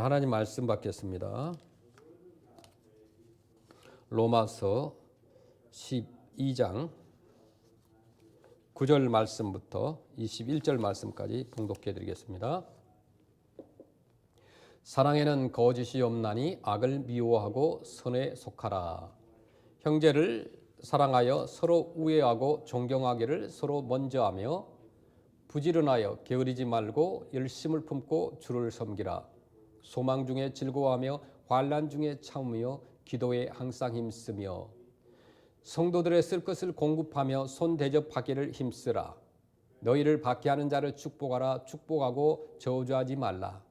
하나님 말씀 받겠습니다. 로마서 12장 9절 말씀부터 21절 말씀까지 봉독해 드리겠습니다. 사랑에는 거짓이 없나니 악을 미워하고 선에 속하라. 형제를 사랑하여 서로 우애하고 존경하기를 서로 먼저 하며 부지런하여 게으르지 말고 열심을 품고 주를 섬기라. 소망 중에 즐거워하며 환난 중에 참으며 기도에 항상 힘쓰며 성도들의 쓸 것을 공급하며 손 대접하기를 힘쓰라. 너희를 박해하는 자를 축복하라. 축복하고 저주하지 말라.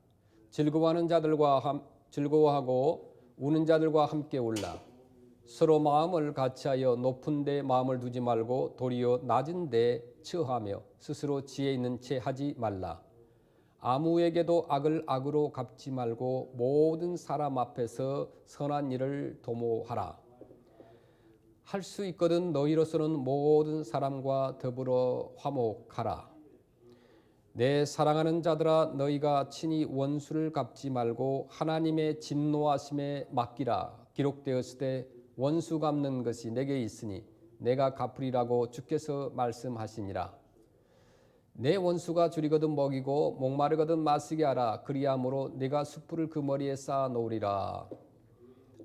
즐거워하고 우는 자들과 함께 울라. 서로 마음을 같이하여 높은 데 마음을 두지 말고 도리어 낮은 데 처하며 스스로 지혜 있는 채 하지 말라. 아무에게도 악을 악으로 갚지 말고 모든 사람 앞에서 선한 일을 도모하라. 할 수 있거든 너희로서는 모든 사람과 더불어 화목하라. 내 사랑하는 자들아, 너희가 친히 원수를 갚지 말고 하나님의 진노하심에 맡기라. 기록되었을 때 원수 갚는 것이 내게 있으니 내가 갚으리라고 주께서 말씀하시니라. 내 원수가 줄이거든 먹이고 목마르거든 마시게 하라. 그리함으로 내가 숯불을 그 머리에 쌓아 놓으리라.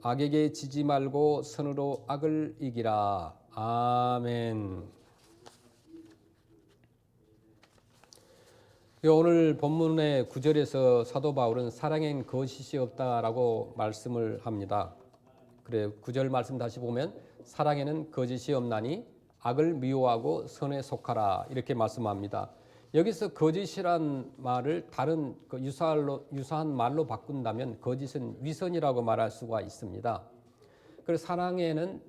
악에게 지지 말고 선으로 악을 이기라. 아멘. 오늘 본문의 9절에서 사도 바울은 사랑엔 거짓이 없다라고 말씀을 합니다. 그래 9절 말씀 다시 보면 사랑에는 거짓이 없나니 악을 미워하고 선에 속하라 이렇게 말씀합니다. 여기서 거짓이란 말을 다른 유사한 말로 바꾼다면 거짓은 위선이라고 말할 수가 있습니다. 그래서 사랑에는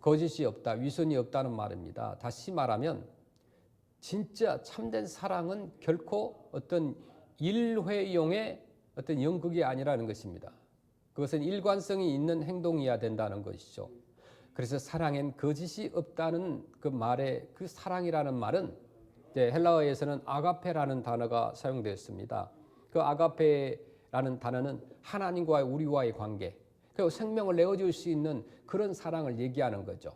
거짓이 없다, 위선이 없다는 말입니다. 다시 말하면 진짜 참된 사랑은 결코 어떤 일회용의 어떤 연극이 아니라는 것입니다. 그것은 일관성이 있는 행동이어야 된다는 것이죠. 그래서 사랑엔 거짓이 없다는 그 말에 그 사랑이라는 말은 헬라어에서는 아가페라는 단어가 사용되었습니다. 그 아가페라는 단어는 하나님과 우리와의 관계, 그리고 생명을 내어줄 수 있는 그런 사랑을 얘기하는 거죠.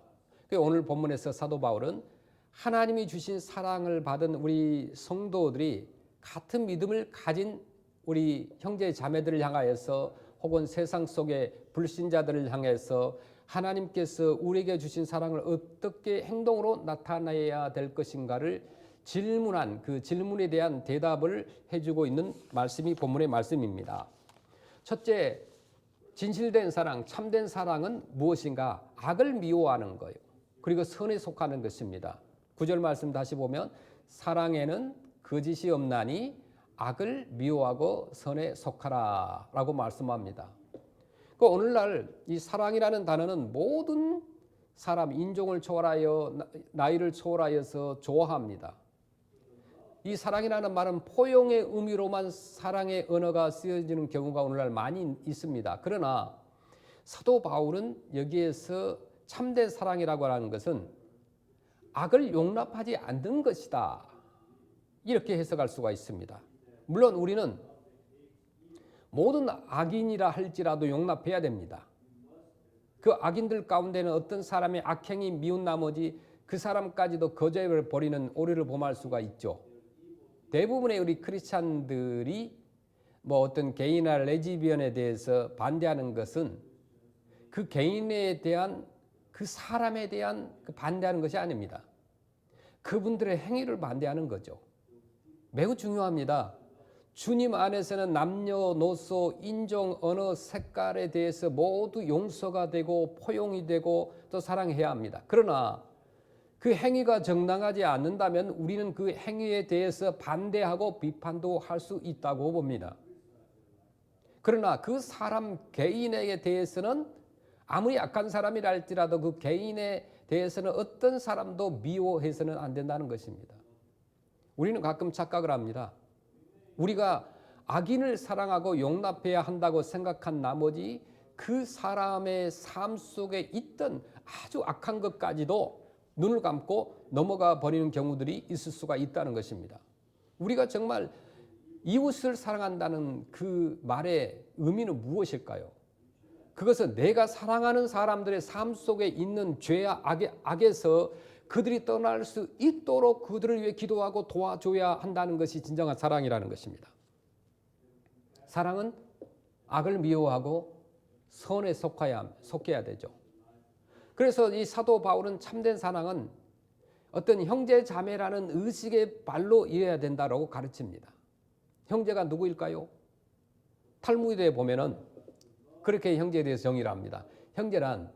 오늘 본문에서 사도 바울은 하나님이 주신 사랑을 받은 우리 성도들이 같은 믿음을 가진 우리 형제 자매들을 향하여서 혹은 세상 속의 불신자들을 향해서 하나님께서 우리에게 주신 사랑을 어떻게 행동으로 나타내야 될 것인가를 질문한 그 질문에 대한 대답을 해주고 있는 말씀이 본문의 말씀입니다. 첫째, 진실된 사랑, 참된 사랑은 무엇인가? 악을 미워하는 거예요. 그리고 선에 속하는 것입니다. 9절 말씀 다시 보면 사랑에는 거짓이 없나니 악을 미워하고 선에 속하라 라고 말씀합니다. 오늘날 이 사랑이라는 단어는 모든 사람, 인종을 초월하여 나이를 초월하여서 좋아합니다. 이 사랑이라는 말은 포용의 의미로만 사랑의 언어가 쓰여지는 경우가 오늘날 많이 있습니다. 그러나 사도 바울은 여기에서 참된 사랑이라고 하는 것은 악을 용납하지 않는 것이다. 이렇게 해석할 수가 있습니다. 물론 우리는 모든 악인이라 할지라도 용납해야 됩니다. 그 악인들 가운데는 어떤 사람의 악행이 미운 나머지 그 사람까지도 거절을 버리는 오류를 범할 수가 있죠. 대부분의 우리 크리스찬들이 어떤 게이나 레즈비언에 대해서 반대하는 것은 그 개인에 대한 그 사람에 대한 반대하는 것이 아닙니다. 그분들의 행위를 반대하는 거죠. 매우 중요합니다. 주님 안에서는 남녀노소, 인종, 언어, 색깔에 대해서 모두 용서가 되고 포용이 되고 또 사랑해야 합니다. 그러나 그 행위가 정당하지 않는다면 우리는 그 행위에 대해서 반대하고 비판도 할 수 있다고 봅니다. 그러나 그 사람 개인에 대해서는 아무리 악한 사람이라 할지라도 그 개인에 대해서는 어떤 사람도 미워해서는 안 된다는 것입니다. 우리는 가끔 착각을 합니다. 우리가 악인을 사랑하고 용납해야 한다고 생각한 나머지 그 사람의 삶 속에 있던 아주 악한 것까지도 눈을 감고 넘어가 버리는 경우들이 있을 수가 있다는 것입니다. 우리가 정말 이웃을 사랑한다는 그 말의 의미는 무엇일까요? 그것은 내가 사랑하는 사람들의 삶 속에 있는 죄와 악에서 그들이 떠날 수 있도록 그들을 위해 기도하고 도와줘야 한다는 것이 진정한 사랑이라는 것입니다. 사랑은 악을 미워하고 선에 속해야 되죠. 그래서 이 사도 바울은 참된 사랑은 어떤 형제 자매라는 의식의 발로 이어야 된다고 가르칩니다. 형제가 누구일까요? 탈무드에 보면은 그렇게 형제에 대해서 정의를 합니다. 형제란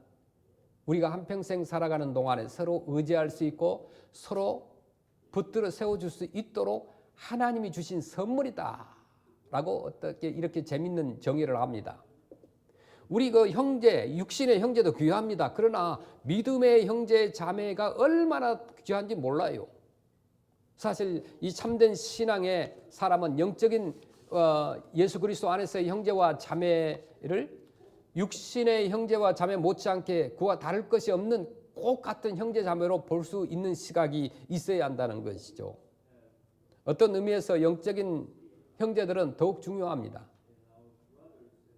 우리가 한평생 살아가는 동안에 서로 의지할 수 있고 서로 붙들어 세워줄 수 있도록 하나님이 주신 선물이다 라고 어떻게 이렇게 재밌는 정의를 합니다. 우리 그 형제, 육신의 형제도 귀합니다. 그러나 믿음의 형제 자매가 얼마나 귀한지 몰라요. 사실 이 참된 신앙의 사람은 영적인 예수 그리스도 안에서의 형제와 자매를 육신의 형제와 자매 못지않게 그와 다를 것이 없는 꼭 같은 형제 자매로 볼 수 있는 시각이 있어야 한다는 것이죠. 어떤 의미에서 영적인 형제들은 더욱 중요합니다.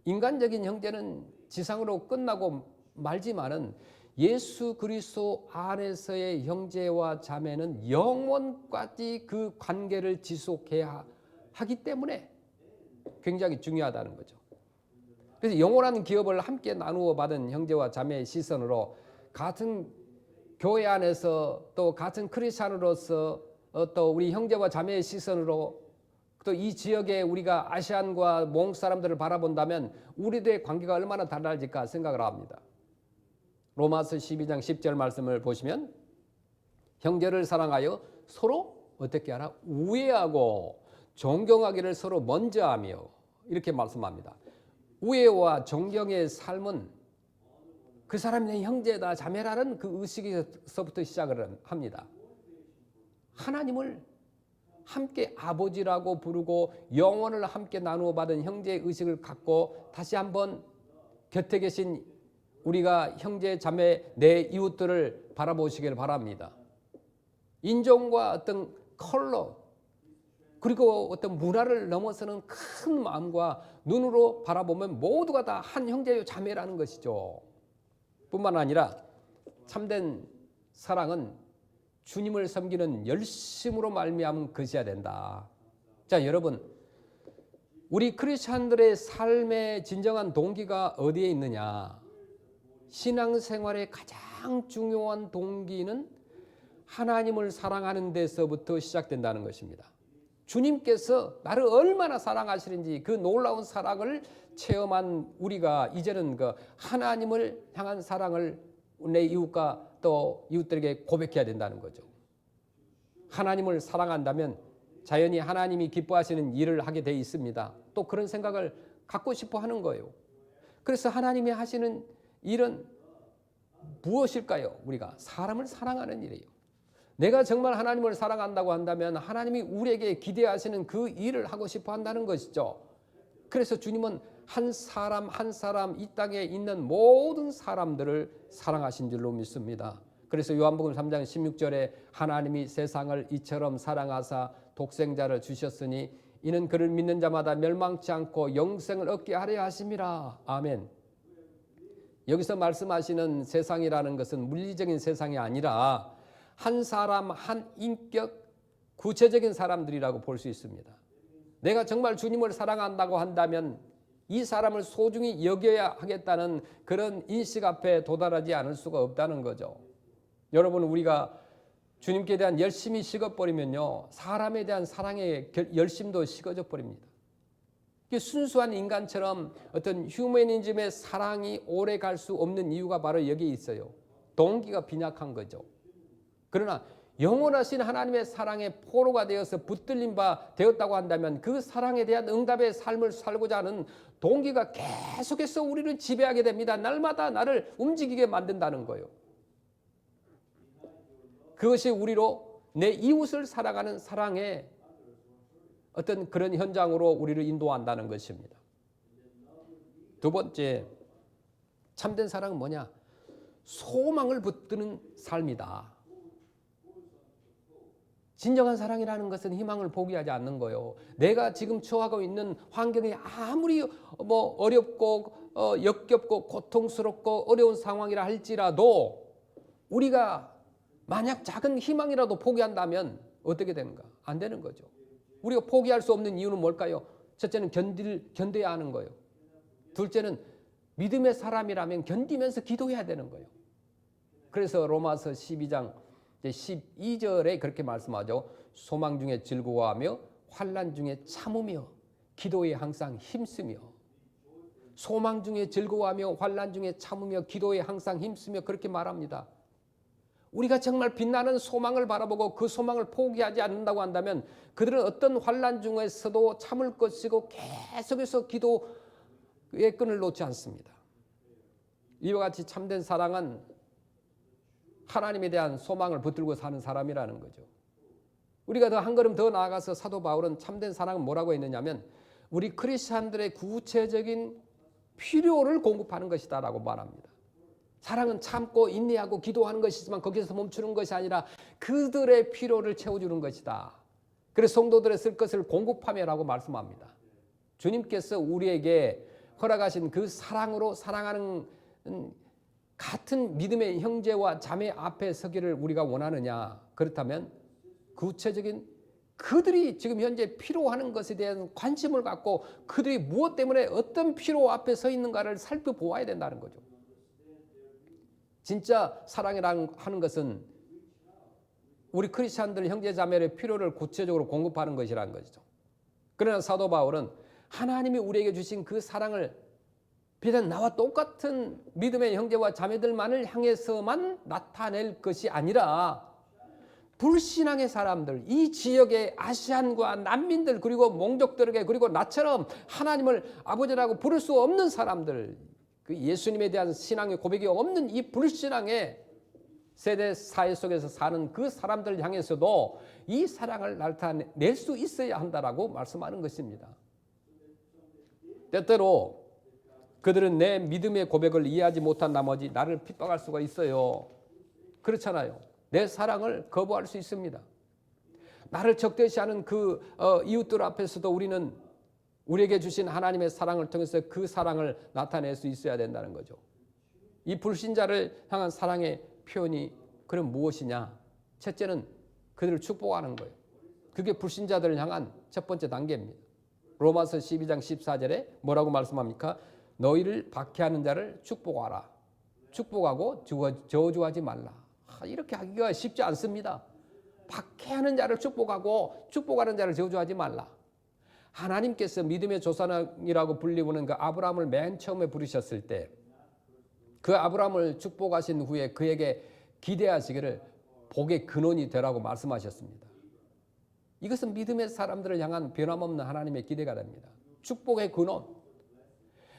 인간적인 형제는 지상으로 끝나고 말지만은 예수 그리스도 안에서의 형제와 자매는 영원까지 그 관계를 지속해야 하기 때문에 굉장히 중요하다는 거죠. 그래서 영원한 기업을 함께 나누어 받은 형제와 자매의 시선으로 같은 교회 안에서 또 같은 크리스찬으로서 또 우리 형제와 자매의 시선으로 또 이 지역에 우리가 아시안과 몽 사람들을 바라본다면 우리들의 관계가 얼마나 달라질까 생각을 합니다. 로마서 12장 10절 말씀을 보시면 형제를 사랑하여 서로 어떻게 하라? 우애하고 존경하기를 서로 먼저 하며 이렇게 말씀합니다. 우애와 존경의 삶은 그 사람이 내 형제다 자매라는 그 의식에서부터 시작을 합니다. 하나님을 함께 아버지라고 부르고 영원을 함께 나누어 받은 형제의 의식을 갖고 다시 한번 곁에 계신 우리가 형제 자매 내 이웃들을 바라보시길 바랍니다. 인종과 어떤 컬러 그리고 어떤 문화를 넘어서는 큰 마음과 눈으로 바라보면 모두가 다 한 형제요 자매라는 것이죠. 뿐만 아니라 참된 사랑은 주님을 섬기는 열심으로 말미암은 것이어야 된다. 자, 여러분, 우리 크리스찬들의 삶의 진정한 동기가 어디에 있느냐? 신앙생활의 가장 중요한 동기는 하나님을 사랑하는 데서부터 시작된다는 것입니다. 주님께서 나를 얼마나 사랑하시는지 그 놀라운 사랑을 체험한 우리가 이제는 그 하나님을 향한 사랑을 내 이웃과 또 이웃들에게 고백해야 된다는 거죠. 하나님을 사랑한다면 자연히 하나님이 기뻐하시는 일을 하게 돼 있습니다. 또 그런 생각을 갖고 싶어 하는 거예요. 그래서 하나님이 하시는 일은 무엇일까요? 우리가 사람을 사랑하는 일이에요. 내가 정말 하나님을 사랑한다고 한다면 하나님이 우리에게 기대하시는 그 일을 하고 싶어 한다는 것이죠. 그래서 주님은 한 사람 한 사람 이 땅에 있는 모든 사람들을 사랑하신 줄로 믿습니다. 그래서 요한복음 3장 16절에 하나님이 세상을 이처럼 사랑하사 독생자를 주셨으니 이는 그를 믿는 자마다 멸망치 않고 영생을 얻게 하려 하심이라. 아멘. 여기서 말씀하시는 세상이라는 것은 물리적인 세상이 아니라 한 사람 한 인격 구체적인 사람들이라고 볼 수 있습니다. 내가 정말 주님을 사랑한다고 한다면 이 사람을 소중히 여겨야 하겠다는 그런 인식 앞에 도달하지 않을 수가 없다는 거죠. 여러분, 우리가 주님께 대한 열심이 식어버리면요, 사람에 대한 사랑의 열심도 식어져 버립니다. 순수한 인간처럼 어떤 휴머니즘의 사랑이 오래 갈 수 없는 이유가 바로 여기에 있어요. 동기가 빈약한 거죠. 그러나 영원하신 하나님의 사랑의 포로가 되어서 붙들린 바 되었다고 한다면 그 사랑에 대한 응답의 삶을 살고자 하는 동기가 계속해서 우리를 지배하게 됩니다. 날마다 나를 움직이게 만든다는 거예요. 그것이 우리로 내 이웃을 사랑하는 사랑의 어떤 그런 현장으로 우리를 인도한다는 것입니다. 두 번째, 참된 사랑은 뭐냐? 소망을 붙드는 삶이다. 진정한 사랑이라는 것은 희망을 포기하지 않는 거예요. 내가 지금 처하고 있는 환경이 아무리 어렵고 역겹고 고통스럽고 어려운 상황이라 할지라도 우리가 만약 작은 희망이라도 포기한다면 어떻게 되는가? 안 되는 거죠. 우리가 포기할 수 없는 이유는 뭘까요? 첫째는 견뎌야 하는 거예요. 둘째는 믿음의 사람이라면 견디면서 기도해야 되는 거예요. 그래서 로마서 12장 12절에 그렇게 말씀하죠. 소망 중에 즐거워하며 환난 중에 참으며 기도에 항상 힘쓰며. 소망 중에 즐거워하며 환난 중에 참으며 기도에 항상 힘쓰며 그렇게 말합니다. 우리가 정말 빛나는 소망을 바라보고 그 소망을 포기하지 않는다고 한다면 그들은 어떤 환난 중에서도 참을 것이고 계속해서 기도의 끈을 놓지 않습니다. 이와 같이 참된 사랑은 하나님에 대한 소망을 붙들고 사는 사람이라는 거죠. 우리가 더 한 걸음 더 나아가서 사도 바울은 참된 사랑은 뭐라고 했느냐면 우리 크리스찬들의 구체적인 필요를 공급하는 것이다 라고 말합니다. 사랑은 참고 인내하고 기도하는 것이지만 거기서 멈추는 것이 아니라 그들의 필요를 채워주는 것이다. 그래서 성도들의 쓸 것을 공급하며라고 말씀합니다. 주님께서 우리에게 허락하신 그 사랑으로 사랑하는 같은 믿음의 형제와 자매 앞에 서기를 우리가 원하느냐? 그렇다면 구체적인 그들이 지금 현재 필요하는 것에 대한 관심을 갖고 그들이 무엇 때문에 어떤 필요 앞에 서 있는가를 살펴보아야 된다는 거죠. 진짜 사랑이라는 하는 것은 우리 크리스찬들 형제 자매의 필요를 구체적으로 공급하는 것이라는 것이죠. 그러나 사도 바울은 하나님이 우리에게 주신 그 사랑을 비단 나와 똑같은 믿음의 형제와 자매들만을 향해서만 나타낼 것이 아니라 불신앙의 사람들, 이 지역의 아시안과 난민들 그리고 몽족들에게 그리고 나처럼 하나님을 아버지라고 부를 수 없는 사람들, 그 예수님에 대한 신앙의 고백이 없는 이 불신앙의 세대 사회 속에서 사는 그 사람들 향해서도 이 사랑을 나타낼 수 있어야 한다라고 말씀하는 것입니다. 때때로 그들은 내 믿음의 고백을 이해하지 못한 나머지 나를 핍박할 수가 있어요. 그렇잖아요. 내 사랑을 거부할 수 있습니다. 나를 적대시하는 그 이웃들 앞에서도 우리는 우리에게 주신 하나님의 사랑을 통해서 그 사랑을 나타낼 수 있어야 된다는 거죠. 이 불신자를 향한 사랑의 표현이 그럼 무엇이냐? 첫째는 그들을 축복하는 거예요. 그게 불신자들을 향한 첫 번째 단계입니다. 로마서 12장 14절에 뭐라고 말씀합니까? 너희를 박해하는 자를 축복하라. 축복하고 저주하지 말라. 이렇게 하기가 쉽지 않습니다. 박해하는 자를 축복하고 축복하는 자를 저주하지 말라. 하나님께서 믿음의 조상이라고 불리우는 그 아브라함을 맨 처음에 부르셨을 때 그 아브라함을 축복하신 후에 그에게 기대하시기를 복의 근원이 되라고 말씀하셨습니다. 이것은 믿음의 사람들을 향한 변함없는 하나님의 기대가 됩니다. 축복의 근원.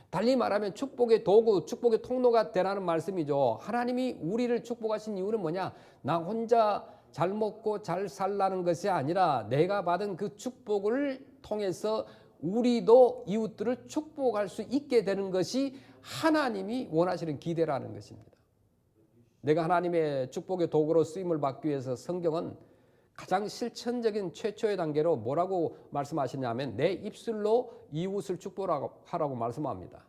달리 말하면 축복의 도구, 축복의 통로가 되라는 말씀이죠. 하나님이 우리를 축복하신 이유는 뭐냐? 나 혼자 잘 먹고 잘 살라는 것이 아니라 내가 받은 그 축복을 통해서 우리도 이웃들을 축복할 수 있게 되는 것이 하나님이 원하시는 기대라는 것입니다. 내가 하나님의 축복의 도구로 쓰임을 받기 위해서 성경은 가장 실천적인 최초의 단계로 뭐라고 말씀하시냐면 내 입술로 이웃을 축복하라고 말씀합니다.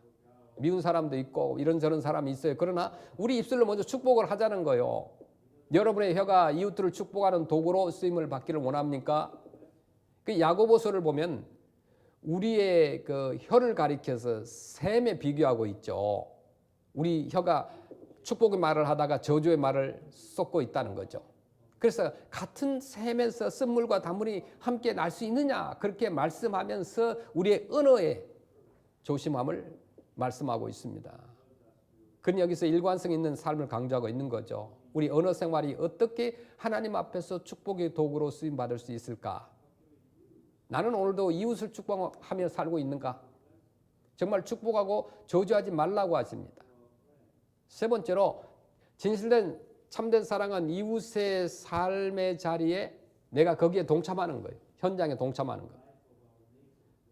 미운 사람도 있고 이런저런 사람이 있어요. 그러나 우리 입술로 먼저 축복을 하자는 거예요. 여러분의 혀가 이웃들을 축복하는 도구로 쓰임을 받기를 원합니까? 그 야고보서를 보면 우리의 그 혀를 가리켜서 샘에 비교하고 있죠. 우리 혀가 축복의 말을 하다가 저주의 말을 쏟고 있다는 거죠. 그래서 같은 샘에서 쓴물과 단물이 함께 날 수 있느냐 그렇게 말씀하면서 우리의 언어에 조심함을 말씀하고 있습니다. 그는 여기서 일관성 있는 삶을 강조하고 있는 거죠. 우리 언어 생활이 어떻게 하나님 앞에서 축복의 도구로 쓰임받을 수 있을까? 나는 오늘도 이웃을 축복하며 살고 있는가? 정말 축복하고 저주하지 말라고 하십니다. 세 번째로 진실된 참된 사랑은 이웃의 삶의 자리에 내가 거기에 동참하는 거예요. 현장에 동참하는 거예요.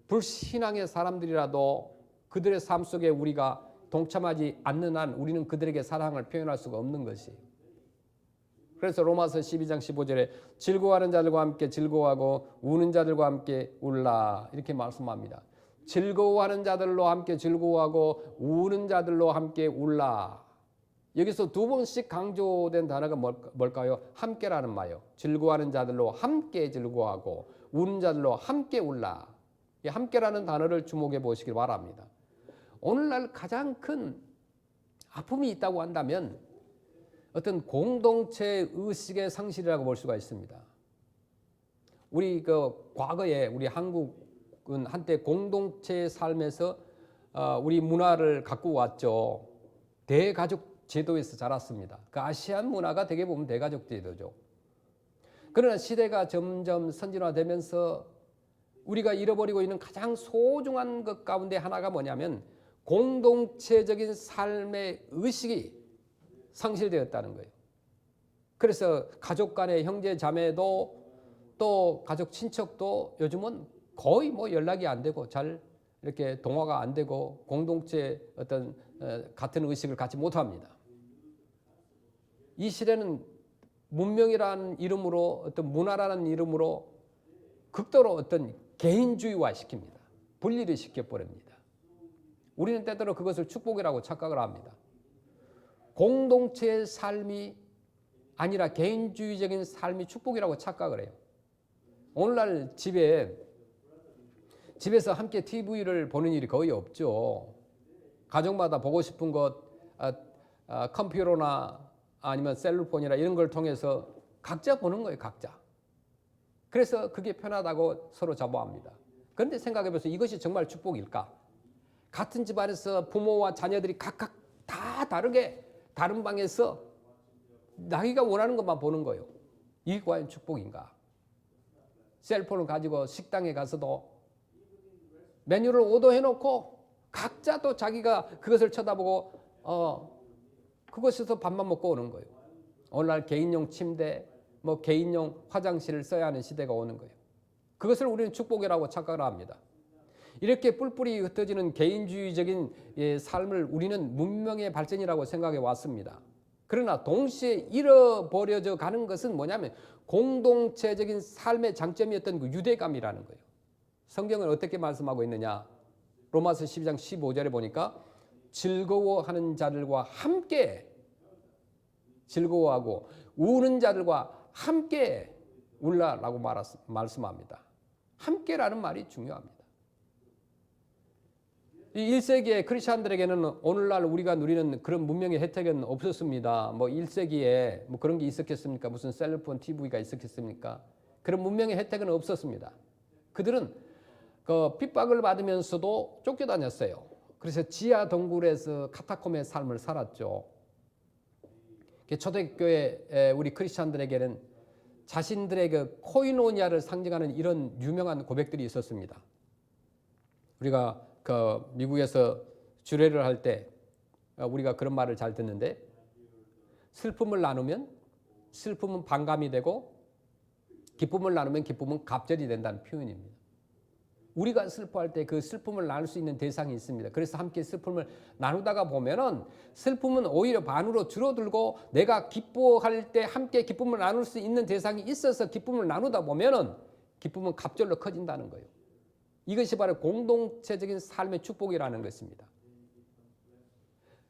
불신앙의 사람들이라도 그들의 삶 속에 우리가 동참하지 않는 한 우리는 그들에게 사랑을 표현할 수가 없는 것이에요. 그래서 로마서 12장 15절에 즐거워하는 자들과 함께 즐거워하고 우는 자들과 함께 울라 이렇게 말씀합니다. 즐거워하는 자들로 함께 즐거워하고 우는 자들로 함께 울라. 여기서 두 번씩 강조된 단어가 뭘까요? 함께라는 말이요. 즐거워하는 자들로 함께 즐거워하고 우는 자들로 함께 울라. 이 함께라는 단어를 주목해 보시길 바랍니다. 오늘날 가장 큰 아픔이 있다고 한다면 어떤 공동체 의식의 상실이라고 볼 수가 있습니다. 우리 과거에 우리 한국은 한때 공동체 삶에서 우리 문화를 갖고 왔죠. 대가족 제도에서 자랐습니다. 그 아시안 문화가 되게 보면 대가족 제도죠. 그러나 시대가 점점 선진화되면서 우리가 잃어버리고 있는 가장 소중한 것 가운데 하나가 뭐냐면 공동체적인 삶의 의식이 상실되었다는 거예요. 그래서 가족 간의 형제 자매도 또 가족 친척도 요즘은 거의 연락이 안 되고 잘 이렇게 동화가 안 되고 공동체 어떤 같은 의식을 갖지 못합니다. 이 시대는 문명이라는 이름으로 어떤 문화라는 이름으로 극도로 어떤 개인주의화 시킵니다. 분리를 시켜버립니다. 우리는 때때로 그것을 축복이라고 착각을 합니다. 공동체의 삶이 아니라 개인주의적인 삶이 축복이라고 착각을 해요. 오늘날 집에서 함께 TV를 보는 일이 거의 없죠. 가족마다 보고 싶은 것 컴퓨터나 아니면 셀루폰이나 이런 걸 통해서 각자 보는 거예요. 각자. 그래서 그게 편하다고 서로 자부합니다. 그런데 생각해보세요. 이것이 정말 축복일까? 같은 집안에서 부모와 자녀들이 각각 다 다르게 다른 방에서 자기가 원하는 것만 보는 거예요. 이게 과연 축복인가? 셀폰을 가지고 식당에 가서도 메뉴를 오더해놓고 각자 또 자기가 그것을 쳐다보고 그것에서 밥만 먹고 오는 거예요. 오늘날 개인용 침대, 개인용 화장실을 써야 하는 시대가 오는 거예요. 그것을 우리는 축복이라고 착각을 합니다. 이렇게 뿔뿔이 흩어지는 개인주의적인 삶을 우리는 문명의 발전이라고 생각해 왔습니다. 그러나 동시에 잃어버려져 가는 것은 뭐냐면 공동체적인 삶의 장점이었던 그 유대감이라는 거예요. 성경은 어떻게 말씀하고 있느냐? 로마서 12장 15절에 보니까 즐거워하는 자들과 함께 즐거워하고 우는 자들과 함께 울라라고 말씀합니다. 함께라는 말이 중요합니다. 이 1세기의 크리스천들에게는 오늘날 우리가 누리는 그런 문명의 혜택은 없었습니다. 1세기에 그런 게 있었겠습니까? 무슨 셀폰, TV가 있었겠습니까? 그런 문명의 혜택은 없었습니다. 그들은 핍박을 받으면서도 쫓겨다녔어요. 그래서 지하 동굴에서 카타콤의 삶을 살았죠. 초대교회 우리 크리스천들에게는 자신들의 그 코이노니아를 상징하는 이런 유명한 고백들이 있었습니다. 우리가 미국에서 주례를 할 때 우리가 그런 말을 잘 듣는데 슬픔을 나누면 슬픔은 반감이 되고 기쁨을 나누면 기쁨은 갑절이 된다는 표현입니다. 우리가 슬퍼할 때 그 슬픔을 나눌 수 있는 대상이 있습니다. 그래서 함께 슬픔을 나누다가 보면은 슬픔은 오히려 반으로 줄어들고 내가 기뻐할 때 함께 기쁨을 나눌 수 있는 대상이 있어서 기쁨을 나누다 보면은 기쁨은 갑절로 커진다는 거예요. 이것이 바로 공동체적인 삶의 축복이라는 것입니다.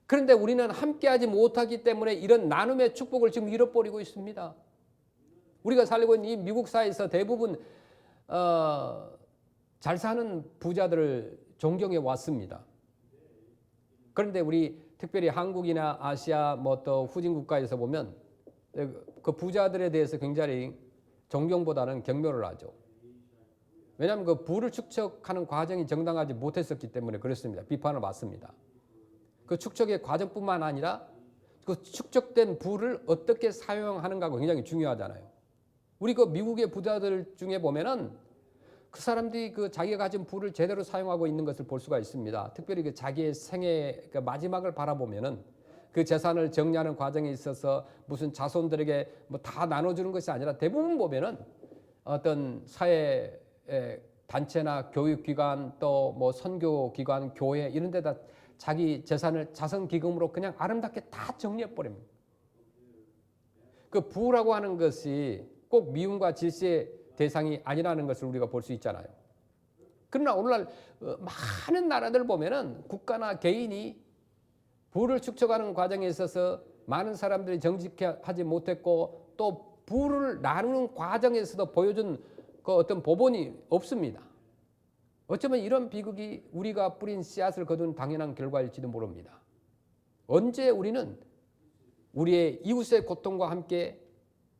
그런데 우리는 함께하지 못하기 때문에 이런 나눔의 축복을 지금 잃어버리고 있습니다. 우리가 살고 있는 이 미국 사회에서 대부분 잘 사는 부자들을 존경해 왔습니다. 그런데 우리 특별히 한국이나 아시아 또 후진 국가에서 보면 그 부자들에 대해서 굉장히 존경보다는 경멸을 하죠. 왜냐하면 그 부를 축적하는 과정이 정당하지 못했었기 때문에 그렇습니다. 비판을 받습니다. 그 축적의 과정뿐만 아니라 그 축적된 부를 어떻게 사용하는가가 굉장히 중요하잖아요. 우리 미국의 부자들 중에 보면은 그 사람들이 자기가 가진 부를 제대로 사용하고 있는 것을 볼 수가 있습니다. 특별히 자기의 생애 마지막을 바라보면은 그 재산을 정리하는 과정에 있어서 무슨 자손들에게 다 나눠주는 것이 아니라 대부분 보면은 어떤 사회 단체나 교육기관 또 선교기관, 교회 이런 데다 자기 재산을 자선기금으로 그냥 아름답게 다 정리해버립니다. 그 부라고 하는 것이 꼭 미움과 질시의 대상이 아니라는 것을 우리가 볼 수 있잖아요. 그러나 오늘날 많은 나라들 보면은 국가나 개인이 부를 축적하는 과정에 있어서 많은 사람들이 정직하지 못했고 또 부를 나누는 과정에서도 보여준 그 어떤 보본이 없습니다. 어쩌면 이런 비극이 우리가 뿌린 씨앗을 거둔 당연한 결과일지도 모릅니다. 언제 우리는 우리의 이웃의 고통과 함께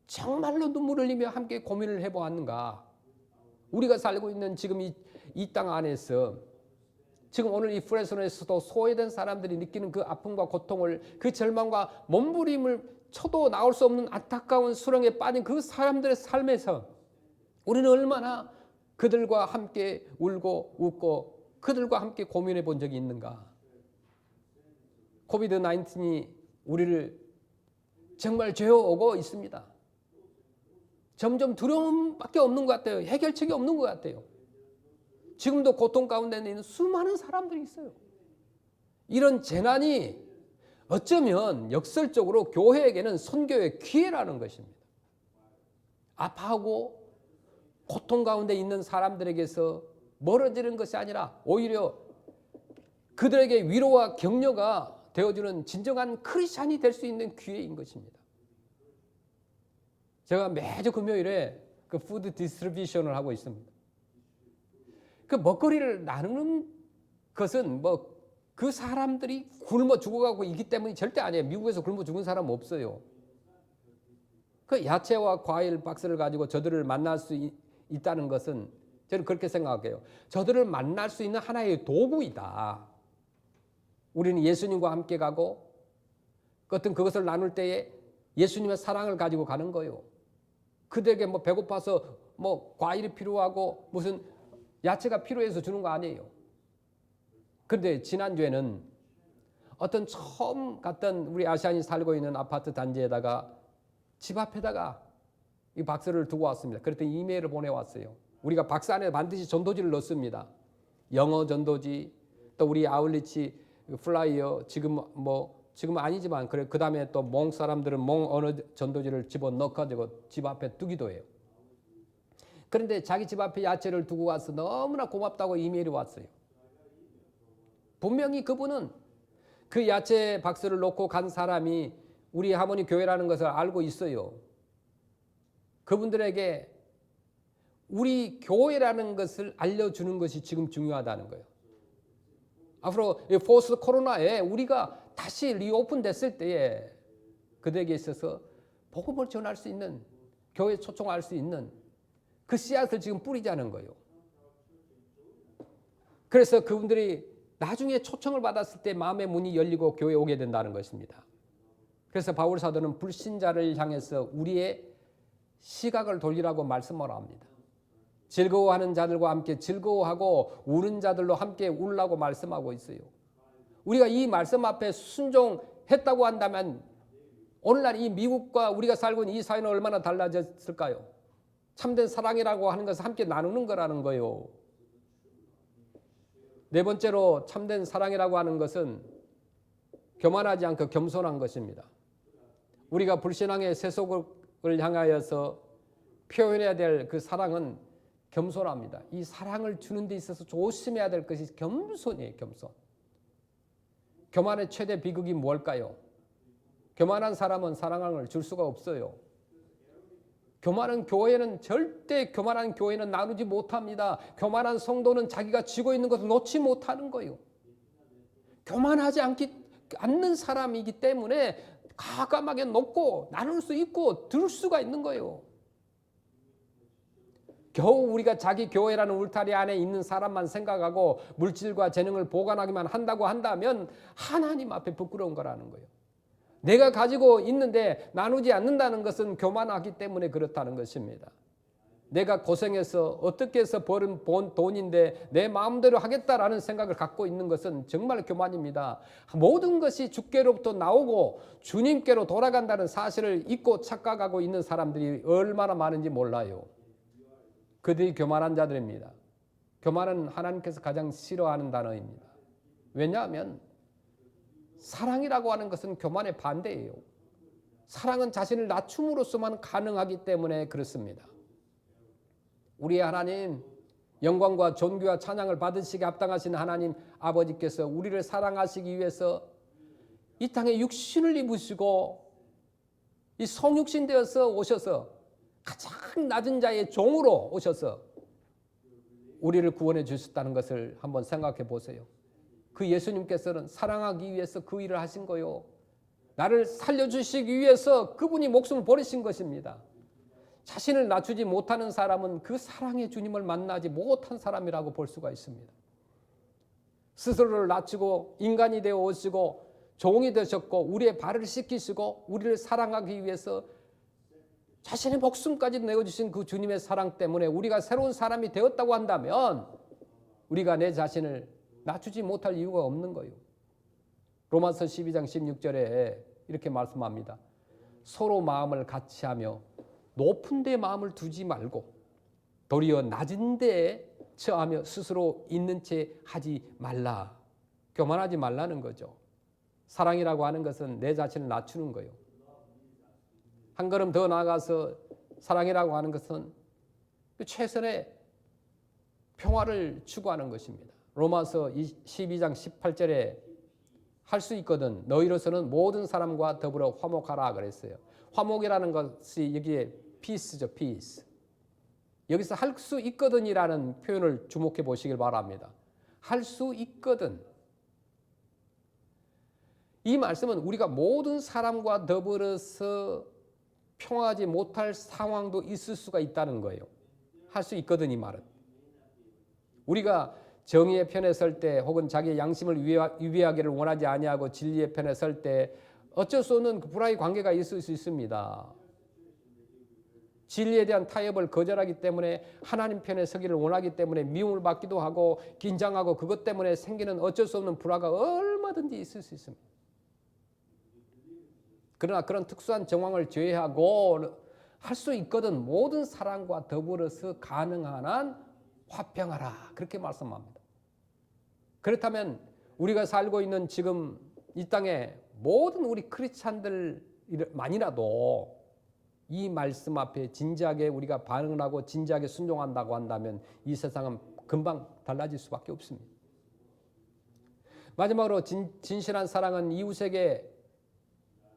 정말로 눈물을 흘리며 함께 고민을 해보았는가? 우리가 살고 있는 지금 이 땅 안에서 지금 오늘 이 프레소노에서도 소외된 사람들이 느끼는 그 아픔과 고통을, 그 절망과 몸부림을 쳐도 나올 수 없는 안타까운 수렁에 빠진 그 사람들의 삶에서 우리는 얼마나 그들과 함께 울고 웃고 그들과 함께 고민해 본 적이 있는가? 코비드 19이 우리를 정말 죄어오고 있습니다. 점점 두려움밖에 없는 것 같아요. 해결책이 없는 것 같아요. 지금도 고통 가운데 있는 수많은 사람들이 있어요. 이런 재난이 어쩌면 역설적으로 교회에게는 선교의 기회라는 것입니다. 아파하고 고통 가운데 있는 사람들에게서 멀어지는 것이 아니라 오히려 그들에게 위로와 격려가 되어주는 진정한 크리스찬이 될 수 있는 기회인 것입니다. 제가 매주 금요일에 그 푸드 디스트리뷰션을 하고 있습니다. 그 먹거리를 나누는 것은 뭐 그 사람들이 굶어 죽어가고 있기 때문이 절대 아니에요. 미국에서 굶어 죽은 사람 없어요. 그 야채와 과일 박스를 가지고 저들을 만날 수 있다는 것은 저는 그렇게 생각해요. 저들을 만날 수 있는 하나의 도구이다. 우리는 예수님과 함께 가고 어떤 그것을 나눌 때에 예수님의 사랑을 가지고 가는 거예요. 그들에게 뭐 배고파서 뭐 과일이 필요하고 무슨 야채가 필요해서 주는 거 아니에요. 그런데 지난주에는 어떤 처음 갔던 우리 아시안이 살고 있는 아파트 단지에다가 집 앞에다가 이 박스를 두고 왔습니다. 그랬더니 이메일을 보내왔어요. 우리가 박스 안에 반드시 전도지를 넣습니다. 영어 전도지, 또 우리 아울리치 플라이어, 지금은 아니지만 그래 그 다음에 또 몽 사람들은 몽 언어 전도지를 집어넣어가지고 집 앞에 두기도 해요. 그런데 자기 집 앞에 야채를 두고 와서 너무나 고맙다고 이메일이 왔어요. 분명히 그분은 그 야채 박스를 놓고 간 사람이 우리 하모니 교회라는 것을 알고 있어요. 그분들에게 우리 교회라는 것을 알려주는 것이 지금 중요하다는 거예요. 앞으로 포스트 코로나에 우리가 다시 리오픈 됐을 때에 그들에게 있어서 복음을 전할 수 있는, 교회에 초청할 수 있는 그 씨앗을 지금 뿌리자는 거예요. 그래서 그분들이 나중에 초청을 받았을 때 마음의 문이 열리고 교회에 오게 된다는 것입니다. 그래서 바울 사도는 불신자를 향해서 우리의 시각을 돌리라고 말씀을 합니다. 즐거워하는 자들과 함께 즐거워하고 우는 자들로 함께 울라고 말씀하고 있어요. 우리가 이 말씀 앞에 순종했다고 한다면 오늘날 이 미국과 우리가 살고 있는 이 사회는 얼마나 달라졌을까요? 참된 사랑이라고 하는 것을 함께 나누는 거라는 거예요. 네 번째로 참된 사랑이라고 하는 것은 교만하지 않고 겸손한 것입니다. 우리가 불신앙의 세속을 향하여서 표현해야 될 그 사랑은 겸손합니다. 이 사랑을 주는 데 있어서 조심해야 될 것이 겸손이에요. 겸손. 교만의 최대 비극이 뭘까요? 교만한 사람은 사랑을 줄 수가 없어요. 교만한 교회는 절대 교만한 교회는 나누지 못합니다. 교만한 성도는 자기가 쥐고 있는 것을 놓지 못하는 거예요. 교만하지 않는 사람이기 때문에 과감하게 놓고 나눌 수 있고 들을 수가 있는 거예요. 겨우 우리가 자기 교회라는 울타리 안에 있는 사람만 생각하고 물질과 재능을 보관하기만 한다고 한다면 하나님 앞에 부끄러운 거라는 거예요. 내가 가지고 있는데 나누지 않는다는 것은 교만하기 때문에 그렇다는 것입니다. 내가 고생해서 어떻게 해서 번 돈인데 내 마음대로 하겠다라는 생각을 갖고 있는 것은 정말 교만입니다. 모든 것이 주께로부터 나오고 주님께로 돌아간다는 사실을 잊고 착각하고 있는 사람들이 얼마나 많은지 몰라요. 그들이 교만한 자들입니다. 교만은 하나님께서 가장 싫어하는 단어입니다. 왜냐하면 사랑이라고 하는 것은 교만의 반대예요. 사랑은 자신을 낮춤으로써만 가능하기 때문에 그렇습니다. 우리의 하나님, 영광과 존귀와 찬양을 받으시기에 합당하신 하나님 아버지께서 우리를 사랑하시기 위해서 이 땅에 육신을 입으시고 이 성육신 되어서 오셔서 가장 낮은 자의 종으로 오셔서 우리를 구원해 주셨다는 것을 한번 생각해 보세요. 그 예수님께서는 사랑하기 위해서 그 일을 하신 거요. 나를 살려주시기 위해서 그분이 목숨을 버리신 것입니다. 자신을 낮추지 못하는 사람은 그 사랑의 주님을 만나지 못한 사람이라고 볼 수가 있습니다. 스스로를 낮추고 인간이 되어 오시고 종이 되셨고 우리의 발을 씻기시고 우리를 사랑하기 위해서 자신의 목숨까지 내어주신 그 주님의 사랑 때문에 우리가 새로운 사람이 되었다고 한다면 우리가 내 자신을 낮추지 못할 이유가 없는 거예요. 로마서 12장 16절에 이렇게 말씀합니다. 서로 마음을 같이 하며 높은 데 마음을 두지 말고 도리어 낮은 데에 처하며 스스로 있는 채 하지 말라. 교만하지 말라는 거죠. 사랑이라고 하는 것은 내 자신을 낮추는 거예요. 한 걸음 더 나아가서 사랑이라고 하는 것은 최선의 평화를 추구하는 것입니다. 로마서 12장 18절에 할 수 있거든 너희로서는 모든 사람과 더불어 화목하라 그랬어요. 화목이라는 것이 여기에 peace죠, peace. 여기서 할 수 있거든이라는 표현을 주목해 보시길 바랍니다. 할 수 있거든. 이 말씀은 우리가 모든 사람과 더불어서 평화하지 못할 상황도 있을 수가 있다는 거예요. 할 수 있거든 이 말은. 우리가 정의의 편에 설 때 혹은 자기의 양심을 위배하기를 원하지 아니하고 진리의 편에 설 때 어쩔 수 없는 불화의 관계가 있을 수 있습니다. 진리에 대한 타협을 거절하기 때문에 하나님 편에 서기를 원하기 때문에 미움을 받기도 하고 긴장하고 그것 때문에 생기는 어쩔 수 없는 불화가 얼마든지 있을 수 있습니다. 그러나 그런 특수한 정황을 제외하고 할 수 있거든 모든 사람과 더불어서 가능한 한 화평하라 그렇게 말씀합니다. 그렇다면 우리가 살고 있는 지금 이 땅에 모든 우리 크리스찬들만이라도 이 말씀 앞에 진지하게 우리가 반응을 하고 진지하게 순종한다고 한다면 이 세상은 금방 달라질 수밖에 없습니다. 마지막으로 진실한 사랑은 이웃에게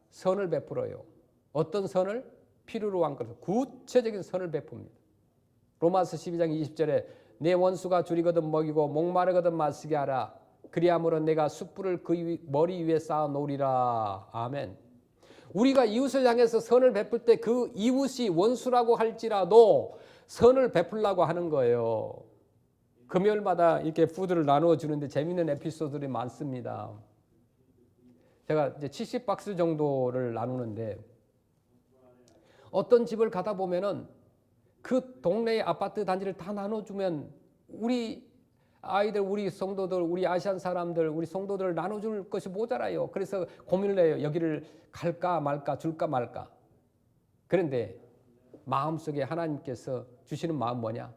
선을 베풀어요. 어떤 선을? 필요로 한 것을 구체적인 선을 베풉니다. 로마서 12장 20절에 내 원수가 줄이거든 먹이고 목마르거든 마시게 하라. 그리함으로 내가 숯불을 그 머리 위에 쌓아 놓으리라. 아멘. 우리가 이웃을 향해서 선을 베풀 때 그 이웃이 원수라고 할지라도 선을 베풀라고 하는 거예요. 금요일마다 이렇게 푸드를 나누어 주는데 재미있는 에피소드들이 많습니다. 제가 이제 70박스 정도를 나누는데 어떤 집을 가다 보면은 그 동네의 아파트 단지를 다 나눠주면 우리 아이들, 우리 성도들, 우리 아시안 사람들, 우리 성도들을 나눠줄 것이 모자라요. 그래서 고민을 해요. 여기를 갈까 말까, 줄까 말까. 그런데 마음속에 하나님께서 주시는 마음 뭐냐?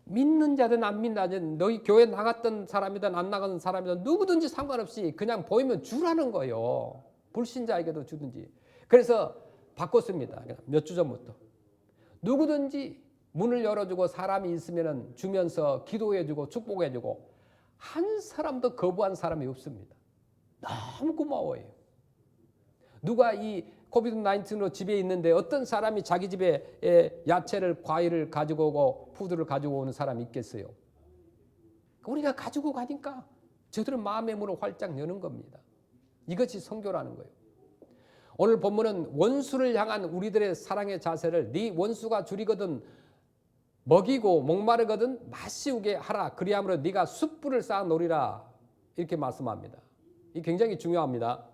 믿는 자든 안 믿는 자든 너희 교회 나갔던 사람이든 안 나가는 사람이든 누구든지 상관없이 그냥 보이면 주라는 거예요. 불신자에게도 주든지. 그래서 바꿨습니다. 몇 주 전부터. 누구든지 문을 열어주고 사람이 있으면 주면서 기도해주고 축복해주고 한 사람도 거부한 사람이 없습니다. 너무 고마워요. 누가 이 코비드-19로 집에 있는데 어떤 사람이 자기 집에 야채를 과일을 가지고 오고 푸드를 가지고 오는 사람이 있겠어요? 우리가 가지고 가니까 저들은 마음의 문을 활짝 여는 겁니다. 이것이 선교라는 거예요. 오늘 본문은 원수를 향한 우리들의 사랑의 자세를 네 원수가 줄이거든 먹이고 목마르거든 마시우게 하라. 그리함으로 네가 숯불을 쌓아 놓으리라. 이렇게 말씀합니다. 이 굉장히 중요합니다.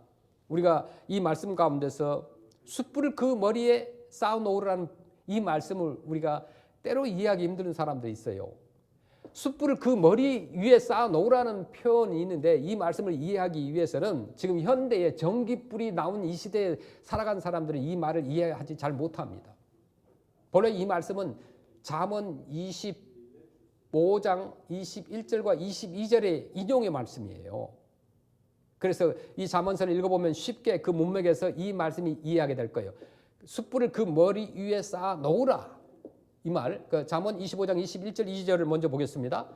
우리가 이 말씀 가운데서 숯불을 그 머리에 쌓아 놓으라는 이 말씀을 우리가 때로 이해하기 힘든 사람도 있어요. 숯불을 그 머리 위에 쌓아 놓으라는 표현이 있는데 이 말씀을 이해하기 위해서는 지금 현대에 전기불이 나온 이 시대에 살아간 사람들은 이 말을 이해하지 잘 못합니다. 본래 이 말씀은 잠언 25장 21절과 22절의 인용의 말씀이에요. 그래서 이 잠언서를 읽어보면 쉽게 그 문맥에서 이 말씀이 이해하게 될 거예요. 숯불을 그 머리 위에 쌓아 놓으라. 이 말, 그 잠언 25장 21절 22절을 먼저 보겠습니다.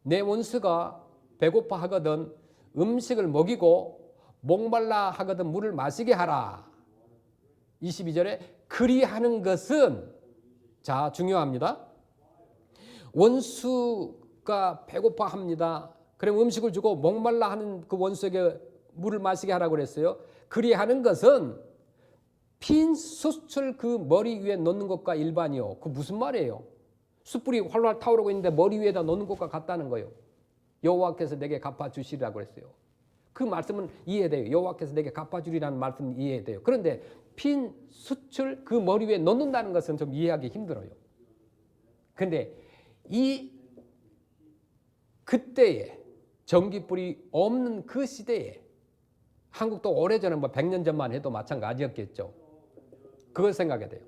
내 원수가 배고파 하거든 음식을 먹이고 목말라 하거든 물을 마시게 하라. 22절에 그리하는 것은, 자, 중요합니다. 원수가 배고파 합니다. 그럼 음식을 주고 목말라 하는 그 원수에게 물을 마시게 하라고 그랬어요. 그리하는 것은 핀 숯을 그 머리 위에 놓는 것과 일반이요. 그 무슨 말이에요? 숯불이 활활 타오르고 있는데 머리 위에다 놓는 것과 같다는 거예요. 여호와께서 내게 갚아주시라고 했어요. 그 말씀은 이해돼요. 여호와께서 내게 갚아주리라는 말씀은 이해돼요. 그런데 핀 숯을 그 머리 위에 놓는다는 것은 좀 이해하기 힘들어요. 그런데 그때에 전기불이 없는 그 시대에, 한국도 오래전에 100년 전만 해도 마찬가지였겠죠. 그걸 생각해야 돼요.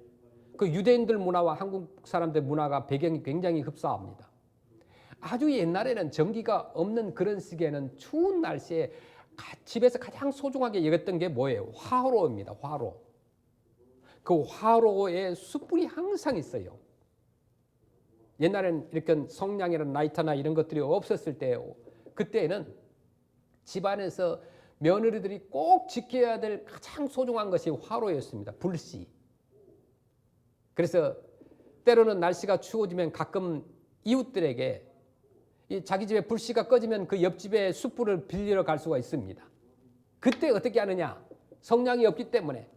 그 유대인들 문화와 한국 사람들 문화가 배경이 굉장히 흡사합니다. 아주 옛날에는 전기가 없는 그런 시기에는 추운 날씨에 집에서 가장 소중하게 여겼던 게 뭐예요? 화로입니다. 화로. 그 화로에 숯불이 항상 있어요. 옛날에는 이렇게 성냥이나 라이터나 이런 것들이 없었을 때, 그때는 집안에서 며느리들이 꼭 지켜야 될 가장 소중한 것이 화로였습니다. 불씨. 그래서 때로는 날씨가 추워지면 가끔 이웃들에게 자기 집에 불씨가 꺼지면 그 옆집에 숯불을 빌리러 갈 수가 있습니다. 그때 어떻게 하느냐? 성냥이 없기 때문에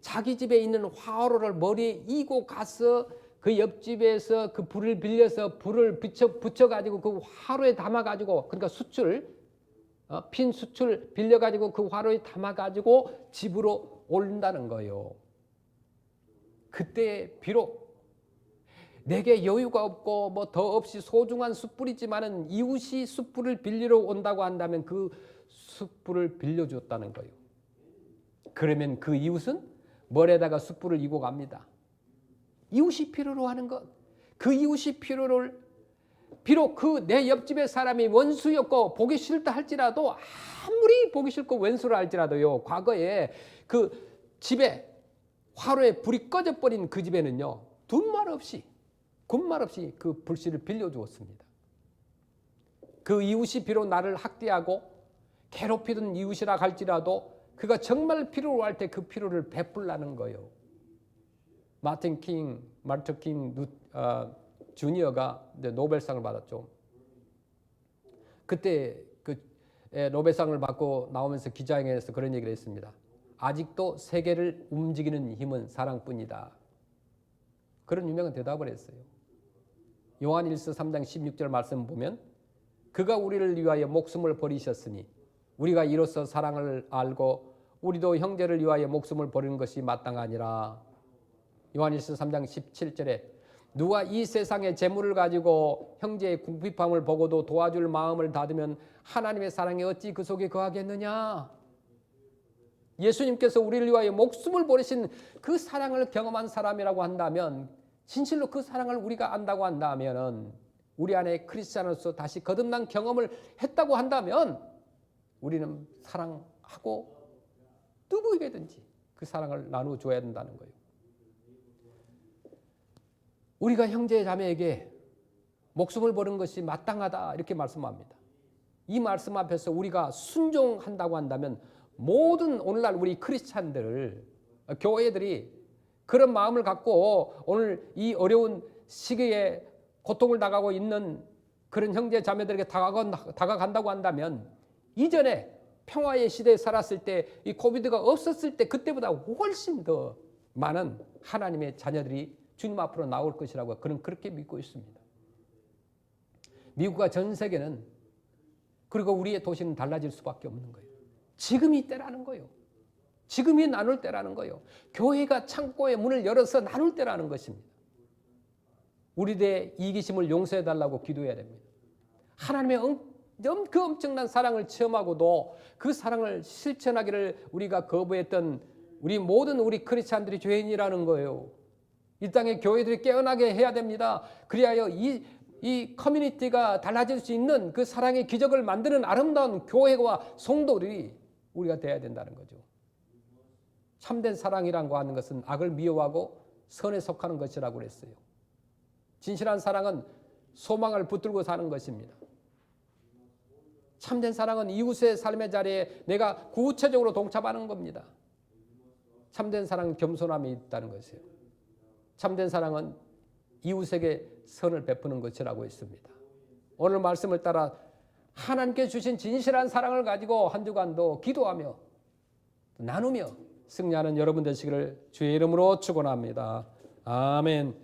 자기 집에 있는 화로를 머리에 이고 가서 그 옆집에서 그 불을 빌려서 불을 붙여가지고 그 화로에 담아가지고, 그러니까 핀 숯을 빌려가지고 그 화로에 담아가지고 집으로 온다는 거예요. 그때 비록 내게 여유가 없고 뭐 더 없이 소중한 숯불이지만은 이웃이 숯불을 빌리러 온다고 한다면 그 숯불을 빌려줬다는 거예요. 그러면 그 이웃은 머리에다가 숯불을 이고 갑니다. 이웃이 필요로 하는 것, 그 이웃이 필요를, 비록 그 내 옆집의 사람이 원수였고 보기 싫다 할지라도, 아무리 보기 싫고 원수라 할지라도요, 과거에 그 집에 화로에 불이 꺼져버린 그 집에는요, 군말 없이 그 불씨를 빌려주었습니다. 그 이웃이 비록 나를 학대하고 괴롭히던 이웃이라 할지라도 그가 정말 필요로 할 때 그 필요를 베풀라는 거예요. 마틴 킹 주니어가 노벨상을 받았죠. 그때 그 노벨상을 받고 나오면서 기자회견에서 그런 얘기를 했습니다. 아직도 세계를 움직이는 힘은 사랑뿐이다. 그런 유명한 대답을 했어요. 요한일서 3장 16절 말씀 보면 그가 우리를 위하여 목숨을 버리셨으니 우리가 이로써 사랑을 알고 우리도 형제를 위하여 목숨을 버리는 것이 마땅하니라. 요한일서 3장 17절에 누가 이 세상의 재물을 가지고 형제의 궁핍함을 보고도 도와줄 마음을 닫으면 하나님의 사랑이 어찌 그 속에 거하겠느냐. 예수님께서 우리를 위하여 목숨을 버리신 그 사랑을 경험한 사람이라고 한다면, 진실로 그 사랑을 우리가 안다고 한다면, 우리 안에 크리스찬으로서 다시 거듭난 경험을 했다고 한다면 우리는 사랑하고 누구에게든지 그 사랑을 나눠줘야 된다는 거예요. 우리가 형제 자매에게 목숨을 버린 것이 마땅하다 이렇게 말씀합니다. 이 말씀 앞에서 우리가 순종한다고 한다면 모든 오늘날 우리 크리스찬들, 교회들이 그런 마음을 갖고 오늘 이 어려운 시기에 고통을 당하고 있는 그런 형제 자매들에게 다가간다고 한다면, 이전에 평화의 시대에 살았을 때, 이 코비드가 없었을 때 그때보다 훨씬 더 많은 하나님의 자녀들이 주님 앞으로 나올 것이라고 그는 그렇게 믿고 있습니다. 미국과 전 세계는, 그리고 우리의 도시는 달라질 수밖에 없는 거예요. 지금이 때라는 거예요. 지금이 나눌 때라는 거예요. 교회가 창고의 문을 열어서 나눌 때라는 것입니다. 우리들의 이기심을 용서해달라고 기도해야 됩니다. 하나님의 그 엄청난 사랑을 체험하고도 그 사랑을 실천하기를 우리가 거부했던 우리 크리스찬들이 죄인이라는 거예요. 이 땅의 교회들이 깨어나게 해야 됩니다. 그리하여 이 이 커뮤니티가 달라질 수 있는 그 사랑의 기적을 만드는 아름다운 교회와 성도들이 우리가 돼야 된다는 거죠. 참된 사랑이라고 하는 것은 악을 미워하고 선에 속하는 것이라고 그랬어요. 진실한 사랑은 소망을 붙들고 사는 것입니다. 참된 사랑은 이웃의 삶의 자리에 내가 구체적으로 동참하는 겁니다. 참된 사랑은 겸손함이 있다는 것이에요. 참된 사랑은 이웃에게 선을 베푸는 것이라고 했습니다. 오늘 말씀을 따라 하나님께 주신 진실한 사랑을 가지고 한 주간도 기도하며 나누며 승리하는 여러분 되시기를 주의 이름으로 축원합니다. 아멘.